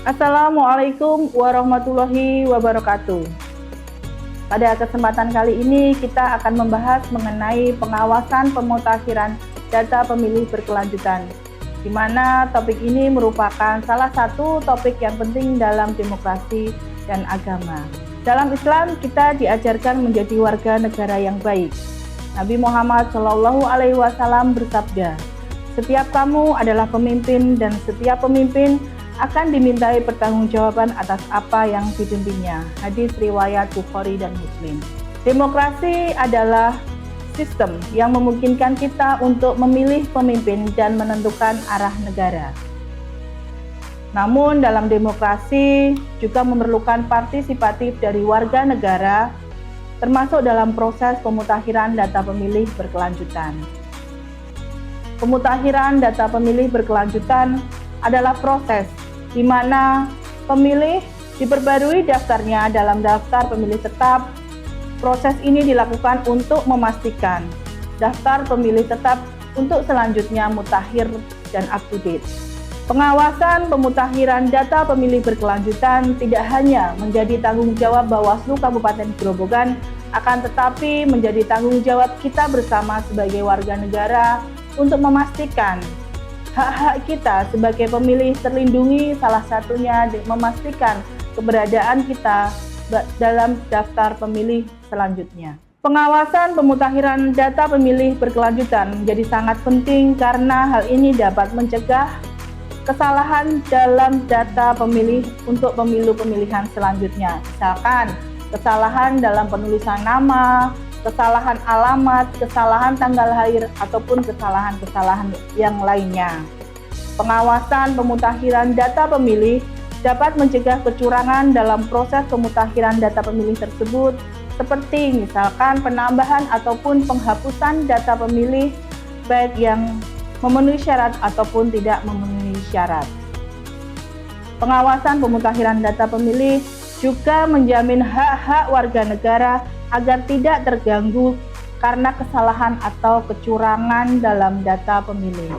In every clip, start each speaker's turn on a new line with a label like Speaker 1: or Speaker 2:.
Speaker 1: Assalamualaikum warahmatullahi wabarakatuh. Pada kesempatan kali ini kita akan membahas mengenai pengawasan pemutahiran data pemilih berkelanjutan, di mana topik ini merupakan salah satu topik yang penting dalam demokrasi dan agama. Dalam Islam kita diajarkan menjadi warga negara yang baik. Nabi Muhammad SAW bersabda, "Setiap kamu adalah pemimpin dan setiap pemimpin akan dimintai pertanggungjawaban atas apa yang dipimpinnya." Hadis riwayat Bukhari dan Muslim. Demokrasi adalah sistem yang memungkinkan kita untuk memilih pemimpin dan menentukan arah negara. Namun dalam demokrasi juga memerlukan partisipatif dari warga negara, termasuk dalam proses pemutakhiran data pemilih berkelanjutan. Pemutakhiran data pemilih berkelanjutan adalah proses di mana pemilih diperbarui daftarnya dalam daftar pemilih tetap. Proses ini dilakukan untuk memastikan daftar pemilih tetap untuk selanjutnya mutakhir dan up to date. Pengawasan pemutakhiran data pemilih berkelanjutan tidak hanya menjadi tanggung jawab Bawaslu Kabupaten Grobogan, akan tetapi menjadi tanggung jawab kita bersama sebagai warga negara untuk memastikan hak-hak kita sebagai pemilih terlindungi, salah satunya memastikan keberadaan kita dalam daftar pemilih selanjutnya. Pengawasan pemutakhiran data pemilih berkelanjutan menjadi sangat penting karena hal ini dapat mencegah kesalahan dalam data pemilih untuk pemilu pemilihan selanjutnya. Misalkan kesalahan dalam penulisan nama, kesalahan alamat, kesalahan tanggal lahir, ataupun kesalahan-kesalahan yang lainnya. Pengawasan pemutakhiran data pemilih dapat mencegah kecurangan dalam proses pemutakhiran data pemilih tersebut, seperti misalkan penambahan ataupun penghapusan data pemilih, baik yang memenuhi syarat ataupun tidak memenuhi syarat. Pengawasan pemutakhiran data pemilih juga menjamin hak-hak warga negara agar tidak terganggu karena kesalahan atau kecurangan dalam data pemilih.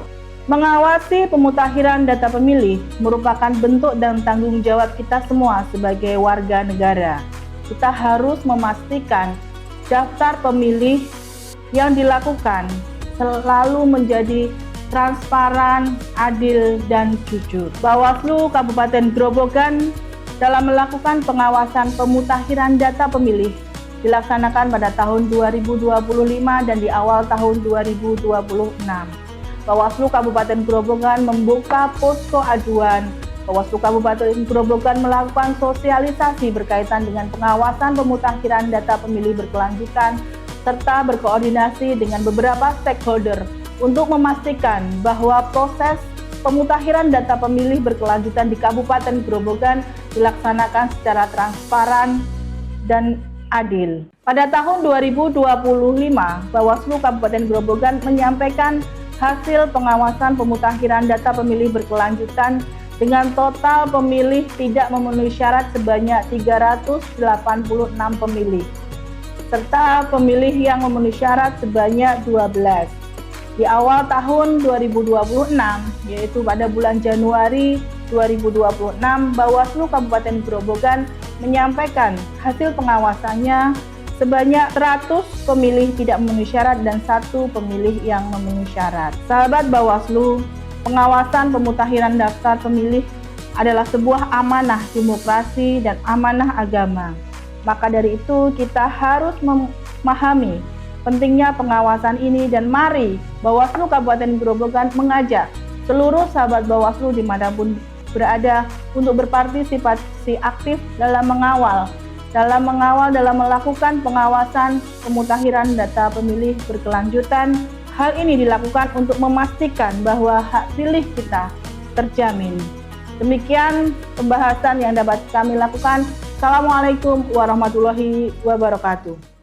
Speaker 1: Mengawasi pemutakhiran data pemilih merupakan bentuk dan tanggung jawab kita semua sebagai warga negara. Kita harus memastikan daftar pemilih yang dilakukan selalu menjadi transparan, adil, dan jujur. Bawaslu Kabupaten Grobogan dalam melakukan pengawasan pemutakhiran data pemilih dilaksanakan pada tahun 2025 dan di awal tahun 2026. Bawaslu Kabupaten Grobogan membuka posko aduan. Bawaslu Kabupaten Grobogan melakukan sosialisasi berkaitan dengan pengawasan pemutakhiran data pemilih berkelanjutan serta berkoordinasi dengan beberapa stakeholder untuk memastikan bahwa proses pemutakhiran data pemilih berkelanjutan di Kabupaten Grobogan dilaksanakan secara transparan dan adil. Pada tahun 2025, Bawaslu Kabupaten Grobogan menyampaikan hasil pengawasan pemutakhiran data pemilih berkelanjutan dengan total pemilih tidak memenuhi syarat sebanyak 386 pemilih, serta pemilih yang memenuhi syarat sebanyak 12. Di awal tahun 2026, yaitu pada bulan Januari 2026, Bawaslu Kabupaten Grobogan menyampaikan hasil pengawasannya sebanyak 100 pemilih tidak memenuhi syarat dan 1 pemilih yang memenuhi syarat. Sahabat Bawaslu, pengawasan pemutakhiran daftar pemilih adalah sebuah amanah demokrasi dan amanah agama. Maka dari itu kita harus memahami pentingnya pengawasan ini dan mari Bawaslu Kabupaten Grobogan mengajak seluruh sahabat Bawaslu dimanapun berada untuk berpartisipasi aktif dalam melakukan pengawasan pemutakhiran data pemilih berkelanjutan. Hal ini dilakukan untuk memastikan bahwa hak pilih kita terjamin. Demikian pembahasan yang dapat kami lakukan. Assalamualaikum warahmatullahi wabarakatuh.